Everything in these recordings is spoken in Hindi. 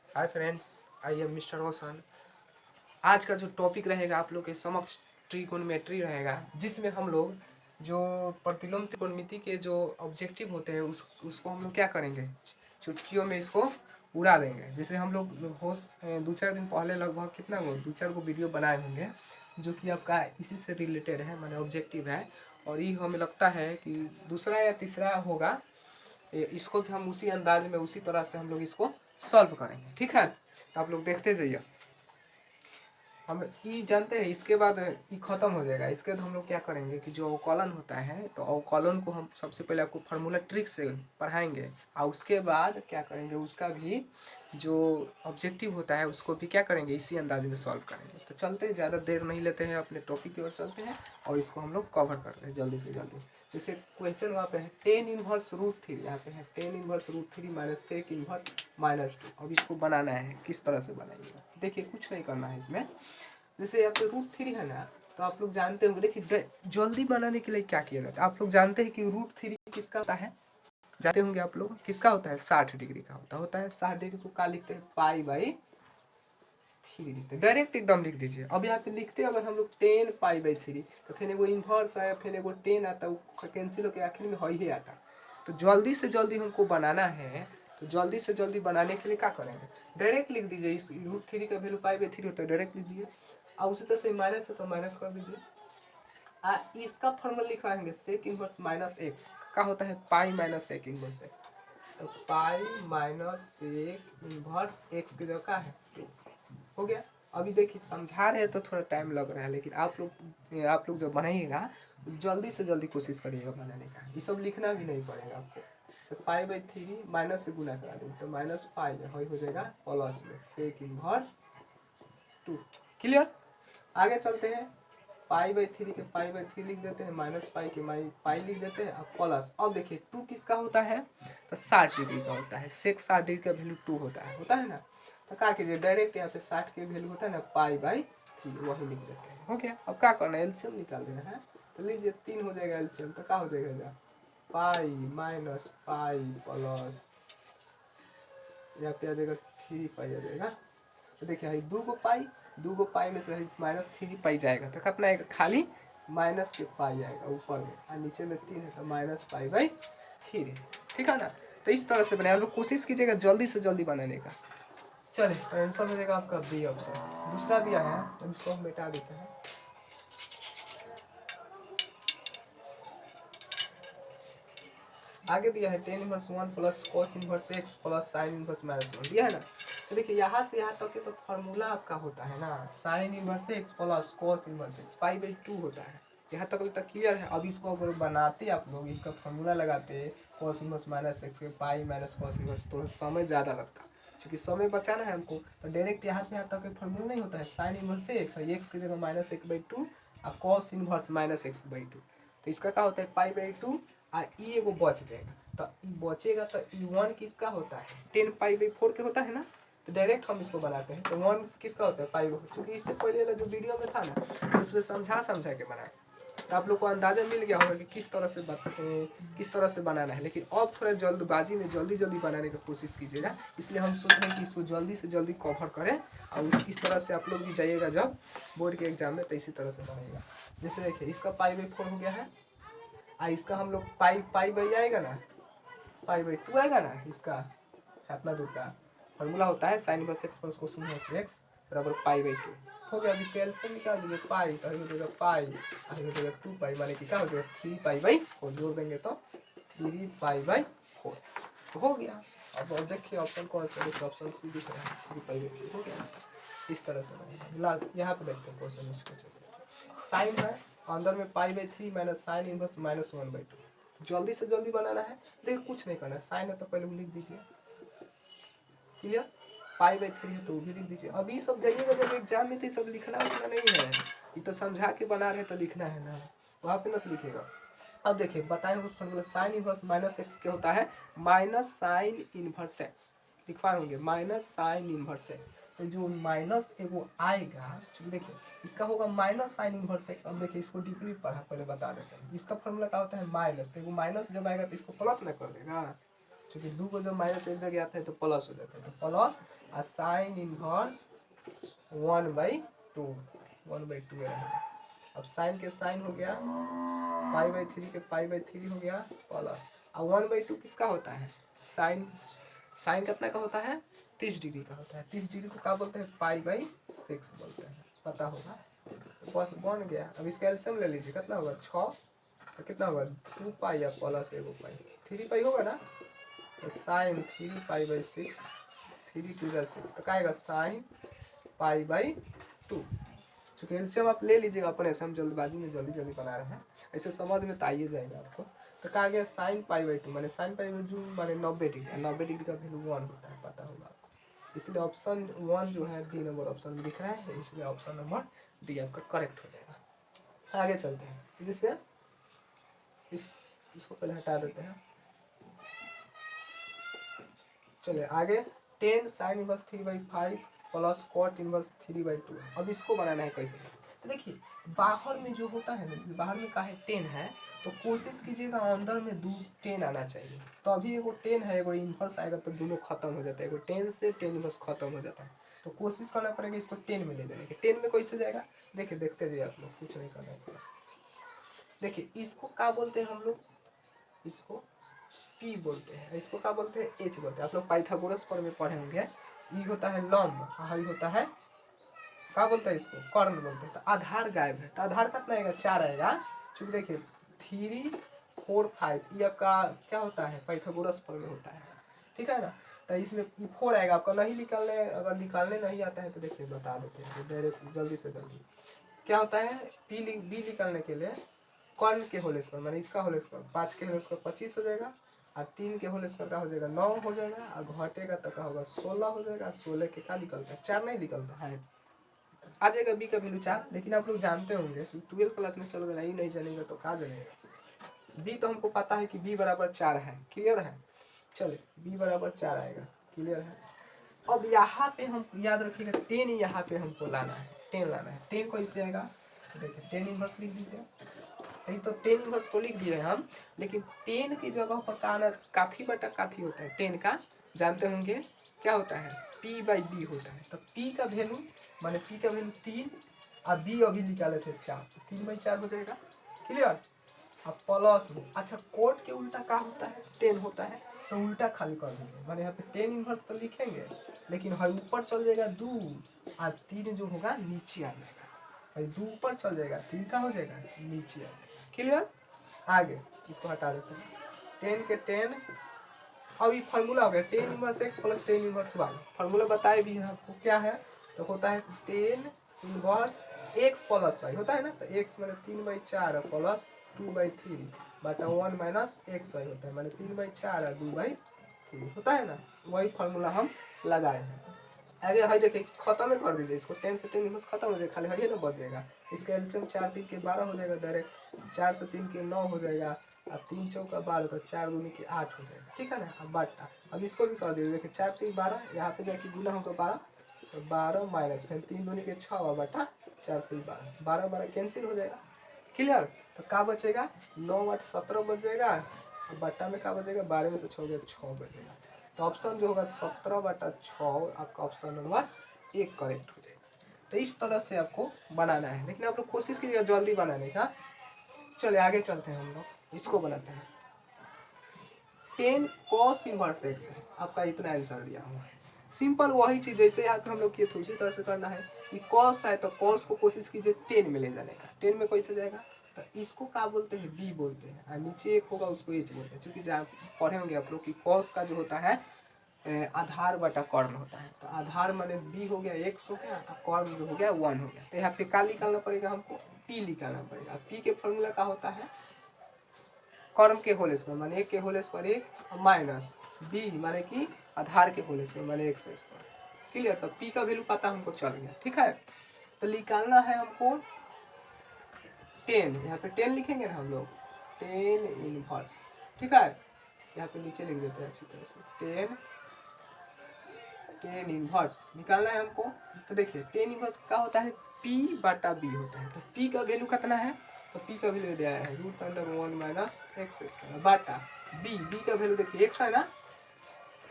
Hi friends, I am mister Roshan. आज का जो टॉपिक रहेगा आप लोग के समक्ष ट्रिगोनोमेट्री रहेगा, जिसमें हम लोग जो प्रतिलोम त्रिकोणमिति के जो ऑब्जेक्टिव होते हैं उसको हम लोग क्या करेंगे, चुटकियों में इसको उड़ा देंगे। जैसे हम लोग हो 2-4 दिन पहले लगभग कितना वो 2-4 को वीडियो बनाए होंगे जो कि आपका इसी से रिलेटेड है, माने ऑब्जेक्टिव है। और ये हमें लगता है कि दूसरा या तीसरा होगा, इसको भी हम उसी अंदाज में उसी तरह से हम लोग इसको सॉल्व करेंगे। ठीक है, तो आप लोग देखते जाइए। हम ये जानते हैं, इसके बाद ये खत्म हो जाएगा। इसके बाद हम लोग क्या करेंगे कि जो अवकलन होता है, तो अवकलन को हम सबसे पहले आपको फार्मूला ट्रिक से पढ़ाएंगे, और उसके बाद क्या करेंगे, उसका भी जो ऑब्जेक्टिव होता है उसको भी क्या करेंगे, इसी अंदाज में सॉल्व करेंगे। तो चलते हैं, ज़्यादा देर नहीं लेते हैं, अपने टॉपिक की ओर चलते हैं और इसको हम लोग कवर करते हैं जल्दी से जल्दी। जैसे क्वेश्चन वहाँ पे है टेन इनवर्स रूट थ्री, यहाँ पे है tan inverse root three minus sec inverse -2। अब इसको बनाना है, किस तरह से बनाएंगे देखिए, कुछ नहीं करना है इसमें। जैसे यहाँ पे रूट थ्री है ना, तो आप लोग जानते होंगे, देखिए जल्दी बनाने के लिए क्या किया जाता है। आप लोग जानते हैं कि रूट थ्री किसका होता है, जानते होंगे आप लोग किसका होता है, 60 डिग्री का होता है। 60 डिग्री को क्या लिखते हैं, पाई/3 लिखते हैं। डायरेक्ट एकदम लिख दीजिए। अब यहाँ पे लिखते हैं अगर हम लोग 10 पाई/3, तो फिर एगो इन्वर्स है, फिर एगो 10 आता है, वो कैंसिल होकर आखिर में ही आता। तो जल्दी से जल्दी हमको बनाना है, तो जल्दी से जल्दी बनाने के लिए क्या करेंगे, डायरेक्ट लिख दीजिए। इस रूट थ्री का वैल्यू पाई/3 होता है, डायरेक्ट लीजिए। और उसी तरह से माइनस है तो माइनस कर दीजिए। इसका फॉर्मूला लिखाएंगे सेक इनवर्स माइनस एक्स का होता है pi minus sec inverse x. तो pi minus sec inverse x की जगह क्या है 2 हो गया। अभी देखिए समझा रहे हैं तो थोड़ा टाइम लग रहा है, लेकिन आप लोग जब बनाइएगा जल्दी से जल्दी कोशिश करिएगा बनाने का। ये सब लिखना भी नहीं पड़ेगा आपको। तो पाई/3 माइनस से गुना करा देंगे, तो माइनस पाई में हो जाएगा प्लस में सेक इनवर्स 2। क्लियर। आगे चलते हैं, पाई/3 के पाई/3 लिख देते हैं, माइनस पाई के पाई लिख देते हैं, अब प्लस। अब देखिए 2 किसका होता है, तो 60 डिग्री का होता है। सेक 60 डिग्री का वैल्यू 2 होता है ना। तो क्या कीजिए, डायरेक्ट यहाँ पे 60 के वैल्यू होता है ना पाई/3, वही लिख देते हैं। हो गया। अब क्या करना है, एलसीएम निकाल देना है। तो लीजिए 3 हो जाएगा एलसीएम, तो क्या हो जाएगा, पाई माइनस पाई प्लस यहाँ पे आ जाएगा 3 पाई आ जाएगा। तो देखिए 2 पाई में से -3 पाई जाएगा, तो कितना आएगा, खाली माइनस के पाई आएगा ऊपर में, और नीचे में 3 है तो माइनस पाई/3। ठीक है ना। तो इस तरह से बनाए, आप लोग कोशिश कीजिएगा जल्दी से जल्दी बनाने का। चलिए, तो आंसर हो जाएगा आपका बी ऑप्शन। दूसरा दिया है, हम इसको मिटा देते हैं। आगे दिया है tan inverse 1 plus cos inverse x plus sine inverse -1 दिया है ना। तो देखिए यहाँ से यहाँ तक के तो फॉर्मूला आपका होता है ना, sine inverse x plus cos inverse x पाई/2 होता है। यहाँ तक अभी तक क्लियर है। अब इसको अगर बनाते आप लोग, इसका फॉर्मूला लगाते कॉस इनवर्स -x के पाई माइनस कॉस इनवर्स, थोड़ा समय ज़्यादा लगता, क्योंकि समय बचाना है हमको। तो डायरेक्ट यहाँ से यहाँ तक फॉर्मूला नहीं होता है, साइन इनवर्स एक्स एक्स की जगह -x/2 और कॉस इनवर्स -x/2। तो इसका क्या होता है पाई/2, आ ई एगो बच जाएगा। तो ई बचेगा, तो ई 1 किसका होता है, 10 पाई/4 के होता है ना। तो डायरेक्ट हम इसको बनाते हैं, तो 1 किसका होता है पाई/4, क्योंकि इससे पहले वाला जो वीडियो में था ना, तो उसमें समझा के बनाया। तो आप लोग को अंदाजा मिल गया होगा कि किस तरह से बनाना है। लेकिन अब थोड़ा जल्दबाजी में जल्दी बनाने की कोशिश कीजिएगा, इसलिए हम सोच रहे हैं कि इसको जल्दी से जल्दी कवर करें। और इस तरह से आप लोग भी जाइएगा जब बोर्ड के एग्जाम में, तो इसी तरह से बनाइएगा। जैसे देखिए इसका पाई/4 हो गया है, इसका हम लोग पाई आएगा ना, पाई/2 आएगा ना। इसका इतना दूर का फॉर्मूला होता है sign inverse x plus cos inverse x बराबर पाई/2 हो गया। अब इसका एलसीएम निकाल दीजिए, पाई तो हो जाएगा पाई, हो जाएगा 2 पाई, माने कि क्या हो जाएगा 3 पाई/4, जोड़ देंगे तो 3 पाई/4 हो गया। अब देखिए ऑप्शन कौन सा, देखिए ऑप्शन सी दिख रहा है, 3 पाई/4 हो गया। इस तरह से यहाँ पे देखते हैं क्वेश्चन। इसको साइन है अंदर में पाई/3 माइनस साइन इनवर्स -1/2। जल्दी से जल्दी बनाना है, देखिए कुछ नहीं करना है। साइन है तो पहले लिख दीजिए, क्लियर। पाई/3 है तो वो भी लिख दीजिए। अभी सब जाइएगा जब एग्जाम में, तो सब लिखना उतना नहीं है, ये तो समझा के बना रहे तो लिखना है ना, वहाँ पे मत लिखिएगा। अब देखिए बताए हुए फॉर्मूला साइन इनवर्स -x क्या होता है, माइनस साइन इनवर्स एक्स लिखवाए होंगे, माइनस साइन इनवर्स एक्स। तो जो माइनस एगो आएगा, देखिए इसका होगा माइनस साइन इनवर्स एक्स। अब देखिए इसको डीपली पढ़ा, पहले बता देते हैं। इसका फॉर्मूला क्या होता है माइनस, तो एगो माइनस जब आएगा तो इसको प्लस में कर देगा, क्योंकि 2 को जब माइनस एक जगह आता है तो प्लस हो जाता है, तो प्लस और साइन इनवर्स 1/2 1/2 रहेगा। अब साइन के साइन हो गया, π/3 के π/3 हो गया प्लस, और 1/2 किसका होता है, साइन साइन कितना का होता है, 30 डिग्री का होता है। 30 डिग्री को क्या बोलते हैं, π/6 बोलते हैं, पता होगा। तो बस बन गया। अब इसका एलसीएम ले लीजिए, कितना होगा 6, तो कितना होगा 2π या प्लस 1π, 3π होगा ना, तो साइन 3π/6, 3 2 6, तो क्या आएगा साइन π/2। चूँकि एलसीएम आप ले लीजिएगा अपने से, हम जल्दबाजी में जल्दी जल्दी बना रहे हैं, ऐसे समझ में तो आइए जाएगा आपको। तो कहा गया साइन π/2 माने साइन π/2 माने 90 डिग्री, 90 डिग्री का वैल्यू 1 होता है, पता होगा आपको। इसलिए ऑप्शन 1 जो है डी नंबर ऑप्शन में दिख रहा है, इसलिए ऑप्शन नंबर डी आपका करेक्ट हो जाएगा। आगे चलते हैं, जिससे इसको पहले हटा देते हैं। चलिए आगे, 10 sine inverse 3/5 plus cot inverse 3/2। अब इसको बनाना है कैसे। तो देखिए बाहर में जो होता है ना, बाहर में का है 10 है, तो कोशिश कीजिएगा अंदर में 2 10 आना चाहिए। तो अभी एगो 10 है, एगो इनवर्स आएगा तो दोनों खत्म हो जाता है, एगो 10 से 10 इनवर्स खत्म हो जाता है। तो कोशिश करना पड़ेगा इसको 10 में ले जाने की। 10 में कैसे जाएगा, देखिए देखते जाइए आप लोग, कुछ नहीं करना है। देखिए इसको क्या बोलते हैं हम लोग, इसको P बोलते हैं, इसको क्या बोलते हैं H बोलते हैं। आप लोग पाइथागोरस पर में पढ़े होंगे, ई होता है लंब, हाई होता है क्या बोलते हैं इसको, कर्ण बोलते हैं। तो आधार गायब है, तो आधार कितना आएगा 4 आएगा। चूंकि देखिए 3 4 5 ये आपका क्या होता है, पाइथागोरस पर में होता है, ठीक है ना। तो इसमें 4 आएगा आपका, नहीं निकालने, अगर निकालने नहीं आता है तो देखिए बता देते हैं डायरेक्ट जल्दी से जल्दी। क्या होता है बी निकालने के लिए कर्ण के होल स्क्वायर माने इसका होल स्क्वायर, 5 के होल स्क्वायर 25 हो जाएगा, और 3 के होल स्क्वायर का हो जाएगा 9 हो जाएगा, और घटेगा तो का होगा 16 हो जाएगा। 16 के क्या निकलता है, 4 नहीं निकलता है, आ जाएगा बी का वैल्यू 4। लेकिन आप लोग जानते होंगे 12 क्लास में चलोगे, नहीं नहीं जानेंगे तो क्या जानेगा। बी तो हमको पता है कि बी बराबर 4 है, क्लियर है। चलिए बी बराबर 4 आएगा, क्लियर है। अब यहाँ पे हम याद रखिएगा 10 यहाँ पे हमको लाना है, 10 लाना है। 10 कैसे आएगा, देखिए 10 इनवर्स लिख दीजिए, यही तो 10 इनवर्स तो लिख दिए हम, लेकिन 10 की जगह पर का आना काथी बटा काथी होता है, 10 का जानते होंगे क्या होता है, p/d होता है। तो p का वैल्यू माने p का वैल्यू 3 और b अभी निकाले थे 4, तो 3/4 हो जाएगा, क्लियर। अब प्लस में, अच्छा कोट के उल्टा क्या होता है, 10 होता है, तो उल्टा खाली कर दीजिए। माने यहाँ पे 10 इनवर्स तो लिखेंगे, लेकिन हर ऊपर चल जाएगा 2 और 3 जो होगा नीचे आ जाएगा, 2 ऊपर चल जाएगा, 3 का हो जाएगा नीचे आ जाएगा, क्लियर। आगे इसको हटा देते हैं, 10 के 10। अब ये फार्मूला हो गया 10 inverse x plus 10 inverse y। Formula बताए भी हैं आपको क्या है, तो होता है 10 इनवर्स x प्लस y होता है ना, तो x माने 3/4 प्लस 2/3 बटा 1 माइनस एक्स वाई होता है, माने 3/4 और 2/3 होता है ना। वही फार्मूला हम लगाए हैं। आगे हाई देखिए खत्म ही कर दीजिए इसको, 10 से 10 इनवर्स खत्म हो जाएगा, खाली हरी ना बच जाएगा। इसका एलसीएम 4 3 के 12 हो जाएगा डायरेक्ट, 4 से 3 के 9 हो जाएगा, और 3 चौका 12 तो 4 दूनी के 8 हो जाएगा, ठीक है ना। अब बटा, अब इसको भी कर दीजिए, देखिए 4 3 12, यहाँ पे जाके गुना होगा 12, तो 12 माइनस फिर 3 दूनी के 6 बटा 4 3 12, 12 12 कैंसिल हो जाएगा, क्लियर। तो क्या बचेगा 9 8 17 बच जाएगा, बट्टा में क्या बचेगा 12 में से 6 गया 6 बचेगा। तो ऑप्शन जो होगा 17/6 आपका ऑप्शन नंबर 1 करेक्ट हो जाएगा। तो इस तरह से आपको बनाना है, लेकिन आप लोग कोशिश कीजिएगा जल्दी बनाने का। चलिए आगे चलते हैं, हम लोग इसको बनाते हैं। 10 cos इनवर्स x है आपका, इतना आंसर दिया हुआ है। सिंपल वही चीज़ जैसे यहाँ पे हम लोग किए थे उसी तरह से करना है कि cos है तो cos को कोशिश कीजिए 10 में ले जाने का। 10 में कैसे जाएगा, तो इसको क्या बोलते हैं b बोलते हैं, और नीचे एक होगा उसको h बोलते हैं। चूँकि जहाँ पढ़े होंगे आप लोग कि cos का जो होता है आधार बटा कर्ण होता है, तो आधार माने b हो गया x हो गया, और कर्ण जो हो गया 1 हो गया। तो यहाँ पे क्या निकालना पड़ेगा हमको, p निकालना पड़ेगा। p के फॉर्मूला क्या होता है, कर्ण के होल स्क्वायर माने 1 के होल स्क्वायर 1 माइनस b माने कि आधार के होल स्क्वायर माने x स्क्वायर, क्लियर। तो p का वैल्यू पता हमको चल गया, ठीक है। तो निकालना है हमको 10, यहाँ पे 10 लिखेंगे ना हम लोग, 10 इनवर्स, ठीक है। यहाँ पे नीचे लिख देते हैं अच्छी तरह से, 10 इनवर्स निकालना है हमको। तो देखिए 10 इनवर्स क्या होता है, p बटा b होता है। तो p का वैल्यू कितना है, तो p का वैल्यू दिया है √1 माइनस एक्स स्क्वायर बटा b का वैल्यू देखिए x है ना,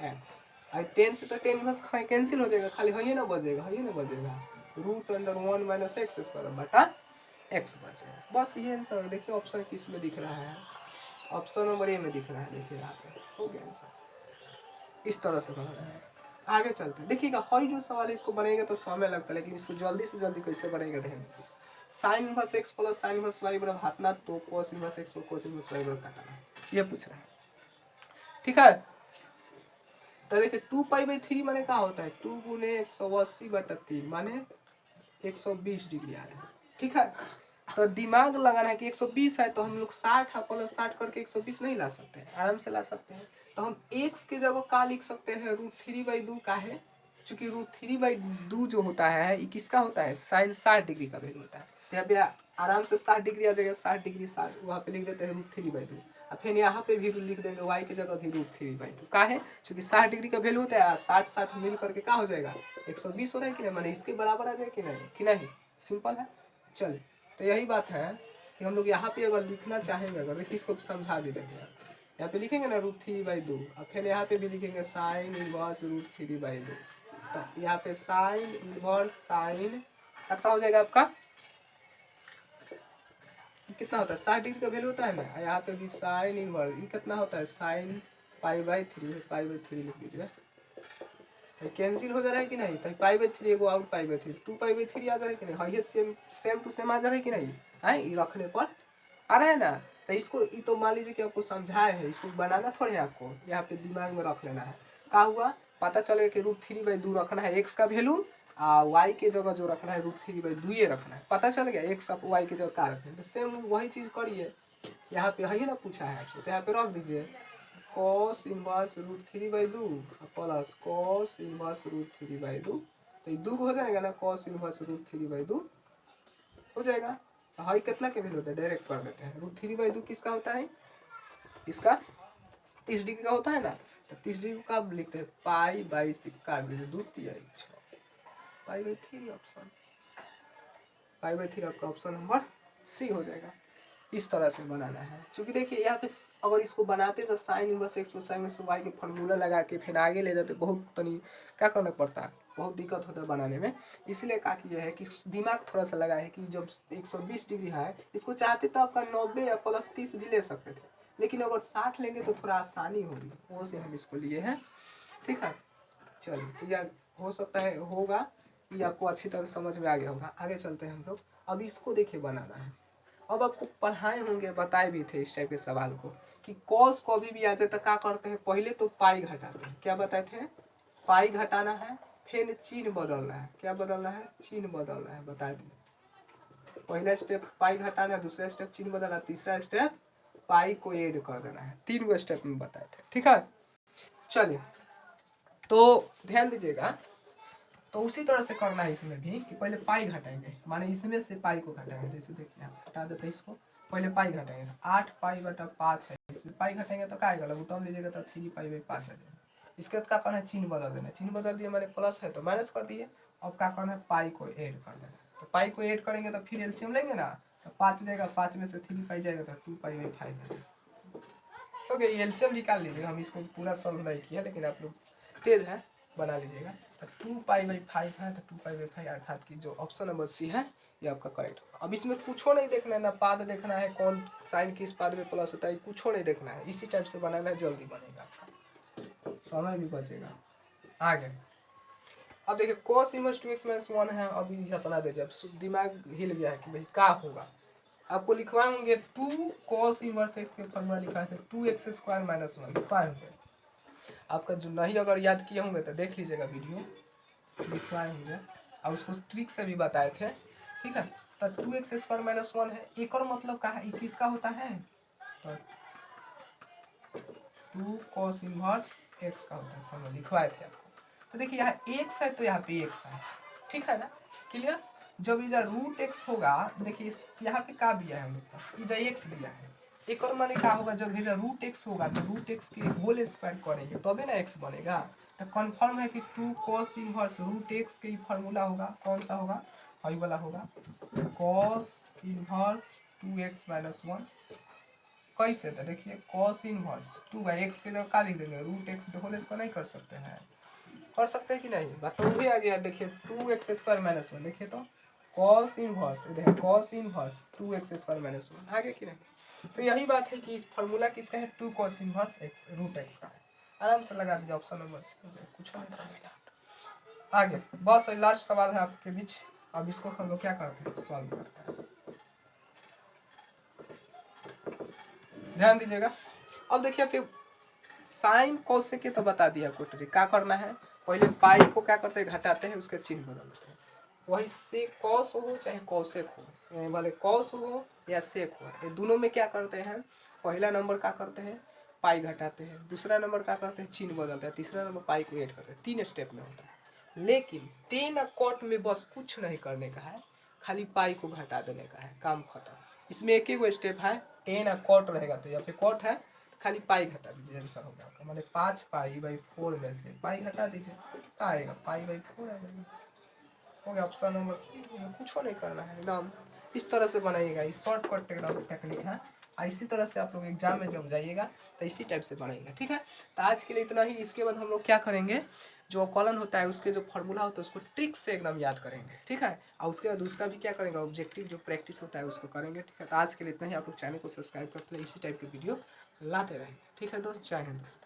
एक्स। और 10 से तो 10 इनवर्स कैंसिल हो जाएगा, खाली है ना बचेगा, root under 1 minus x square बटा एक्स बचेगा। बस ये आंसर। देखिए ऑप्शन किस में दिख रहा है, ऑप्शन नंबर ए में दिख रहा है। देखिए यहाँ पे हो गया आंसर। इस तरह से बना रहा है। आगे चलते हैं। देखिएगा हई जो सवाल है इसको बनेगा तो समय लगता है, लेकिन इसको जल्दी से जल्दी कैसे बनेगा ध्यान दीजिए। Sine inverse x plus sine inverse y बराबर हाथना तो कोस इनवर्स एक्स और कोस इनवर्स वाई बराबर काटना, ये पूछ रहा है। ठीक है, तो देखिए 2π/3 माने क्या होता है, 2 गुने 180/3 माने 120 डिग्री आ रहा है। ठीक है, तो दिमाग लगाना है कि 120 है तो हम लोग 60 है प्लस 60 करके 120 नहीं ला सकते हैं, आराम से ला सकते हैं। तो हम x की जगह का लिख सकते हैं √3/2 का है, चूंकि √3/2 जो होता है ये किसका होता है, साइन 60 डिग्री का वैल्यू होता है। तो यहाँ पे आराम से 60 डिग्री आ जाएगा, 60 डिग्री 60 वहाँ पे लिख देते हैं √3/2। और फिर यहाँ पे भी लिख देंगे y की जगह भी √3/2 का है, चूंकि 60 डिग्री का वैल्यू होता है, 60 मिल करके क्या हो जाएगा 120 हो रहा है कि नहीं, माने इसके बराबर आ जाए कि नहीं, सिंपल है। चलिए, तो यही बात है कि हम लोग यहाँ पे अगर लिखना चाहेंगे, अगर देखिए इसको समझा भी देंगे, यहाँ पे लिखेंगे ना √3/2 और फिर यहाँ पे भी लिखेंगे साइन इनवर्स √3/2। तो यहाँ पे साइन इनवर्स साइन कितना हो जाएगा आपका, कितना होता है 60 डिग्री का वैल्यू होता है ना, यहाँ पे भी साइन इनवर्स ये कितना होता है साइन π/3 लिख दीजिए। कैंसिल हो जा रहा है कि नहीं, तो π/3 एगो और π/3 2π/3 आ जा रहा है कि नहीं, ये सेम टू सेम आ जा रहा है कि नहीं है, ये रखने पर आ रहा है ना। तो इसको ये तो मान लीजिए कि आपको समझाए है, इसको बनाना थोड़ा है, आपको यहाँ पे दिमाग में रख लेना है। क्या हुआ पता चलेगा कि √3/2 रखना है एक्स का वैल्यू, वाई के जगह जो रखना है √3/2 ये रखना है, पता चल गया एक्स आप वाई के जगह क्या रखना है। तो सेम वही चीज़ करिए, यहाँ पे है ना पूछा है आपसे, तो यहाँ पे रख दीजिए cos inverse √3/2 plus cos inverse √3/2। तो ये 2 हो जाएगा ना, cos इनवर्स √3/2 हो जाएगा। हाई कितना के वैल्यू होता है डायरेक्ट कर देते हैं, √3/2 किसका होता है, इसका 30 डिग्री का होता है ना। तो 30 डिग्री का लिखते हैं π/6 का वैल्यू 2 3 π/3 ऑप्शन, π/3 आपका ऑप्शन नंबर सी हो जाएगा। इस तरह से बनाना है, क्योंकि देखिए यहाँ पे अगर इसको बनाते तो sine inverse x plus sine inverse y के फॉर्मूला लगा के फिर आगे ले जाते, बहुत तनी क्या करना पड़ता है, बहुत दिक्कत होता है बनाने में। इसलिए क्या किया है कि दिमाग थोड़ा सा लगा है कि जब 120 डिग्री है, इसको चाहते तो आपका 90 या प्लस 30 भी ले सकते थे, लेकिन अगर 60 लेंगे तो थोड़ा आसानी होगी, वो से हम इसको लिए हैं। ठीक है, चलिए, तो यह हो सकता है होगा ये आपको अच्छी तरह समझ में आ गया होगा। आगे चलते हैं हम लोग। अब इसको देखिए बनाना है। अब आपको पढ़ाए होंगे, बताए भी थे इस टाइप के सवाल को कि कॉस कभी भी आ जाए तो क्या करते हैं, पहले तो पाई घटाते हैं। क्या बताए थे, पाई घटाना है, फिर चिन्ह बदलना है। क्या बदलना है, चिन्ह बदलना है, बताए थे। पहला स्टेप पाई घटाना है, दूसरा स्टेप चिन्ह बदलना, तीसरा स्टेप पाई को ऐड कर देना है। 3 स्टेप में बताए थे। ठीक है, चलिए, तो ध्यान दीजिएगा। तो उसी तरह से करना है इसमें भी कि पहले पाई घटाएंगे, माने इसमें से पाई को घटाएंगे। जैसे देखिए हटा देते हैं इसको, पहले पाई घटाएंगे, 8π/5 है, इसमें पाई घटाएंगे तो क्या आएगा, लघुत्तम लीजिएगा तो 3π/5 आ जाएगा। इसके बाद क्या करना है, चिन्ह बदल देना, चिन्ह बदल दिए, मैंने प्लस है तो माइनस कर दिए। अब क्या करना है, पाई को ऐड कर देना। तो पाई को ऐड करेंगे तो फिर एलसीएम लेंगे ना, तो 5 जाएगा, 5 में से 3π जाएगा तो 2π/5 ओके। एलसीएम निकाल लीजिएगा, हम इसको पूरा सॉल्व नहीं किया, लेकिन आप लोग तेज है बना लीजिएगा। तो 2π/5 है, तो 2π/5 अर्थात कि जो ऑप्शन नंबर सी है ये आपका करेक्ट होगा। अब इसमें कुछ नहीं देखना है, ना पाद देखना है, कौन साइन किस पाद में प्लस होता है, कुछ नहीं देखना है। इसी टाइप से बनाना है, जल्दी बनेगा आपका, समय भी बचेगा। आगे अब देखिए cos इनवर्स 2x - 1 है, अभी इतना दे दिया, अब दिमाग हिल गया है कि भाई क्या होगा। आपको लिखवाए होंगे 2 cos इनवर्स एक्स के फॉर्मूला लिखा है 2x² - 1 लिखवाए होंगे। आपका जो नहीं अगर याद किए होंगे तो देख लीजिएगा, वीडियो लिखवाए होंगे और उसको ट्रिक से भी बताए थे। ठीक है, तो 2x² - 1 है, एक और मतलब क्या है, किसका होता है, तो 2 cos इनवर्स एक्स का होता है, फॉर्मूला लिखवाए थे आपको। तो देखिए यहाँ एक्स है तो यहाँ पे एक्स है, ठीक है ना, क्लियर। जब इधर √x होगा, देखिए यहाँ पे क्या दिया है हम लोग, इधर एक्स दिया है, एक और माने क्या होगा, जब इधर √x होगा तो √x के होल स्क्वायर करेंगे तभी ना x बनेगा। तो कन्फर्म है कि 2 cos इनवर्स √x के ही फॉर्मूला होगा, कौन सा होगा, वही वाला होगा, cos इनवर्स 2x - 1 कैसे, तो देखिए कॉस इनवर्स 2/x के जगह का लिख देंगे, रूट एक्स होल स्क्वायर नहीं कर सकते हैं, कर सकते हैं कि नहीं, बात तो वही आ गया। देखिए 2x² माइनस 1, देखिए तो कॉस इनवर्स, देखिए कॉस इनवर्स 2x² माइनस 1 आगे कि नहीं। तो यही बात है कि इस फॉर्मूला किसका है, 2 cos inverse x root x का है। आराम से लगा दीजिए ऑप्शन नंबर सी, कुछ नहीं करना आगे। बस लास्ट सवाल है आपके बीच, अब इसको हम लोग क्या करते हैं, सॉल्व करते हैं। ध्यान दीजिएगा। अब देखिए फिर साइन कोसेक के तो बता दिया आपको ट्रिक, क्या करना है, पहले पाई को क्या करते हैं, घटाते हैं, उसके चिन्ह बदलते हैं। वही से कॉस हो चाहे कॉसेक हो, भले कॉस हो या सेक हो, ये दोनों में क्या करते हैं, पहला नंबर क्या करते हैं, पाई घटाते हैं, दूसरा नंबर क्या करते हैं, चिन्ह बदलते हैं, तीसरा नंबर पाई को ऐड करते हैं। 3 स्टेप में होता है। लेकिन टेन कॉट में बस कुछ नहीं करने का है, खाली पाई को घटा देने का है, काम खत्म। इसमें एक ही स्टेप है, टेन कॉट रहेगा तो यहाँ पे कॉट है, खाली पाई घटा दीजिए, आंसर हो गया आपका। मतलब 5π/4 में से पाई घटा दीजिए, क्या आएगा, π/4 आएगा, हो गया ऑप्शन नंबर सी। कुछ नहीं करना है, एकदम इस तरह से बनाइएगा, इस शॉर्टकट एकदम टेक्निक है। इसी तरह से आप लोग एग्जाम में जब जाइएगा तो इसी टाइप से बनाएंगे, ठीक है। तो आज के लिए इतना ही। इसके बाद हम लोग क्या करेंगे, जो कॉलन होता है उसके जो फॉर्मूला होता है उसको ट्रिक से एकदम याद करेंगे, ठीक है। और उसके बाद उसका भी क्या करेंगे, ऑब्जेक्टिव जो प्रैक्टिस होता है उसको करेंगे, ठीक है। तो आज के लिए इतना ही। आप लोग चैनल को सब्सक्राइब करते हैं, इसी टाइप के वीडियो लाते रहेंगे, ठीक है दोस्त। जय हिंद दोस्त।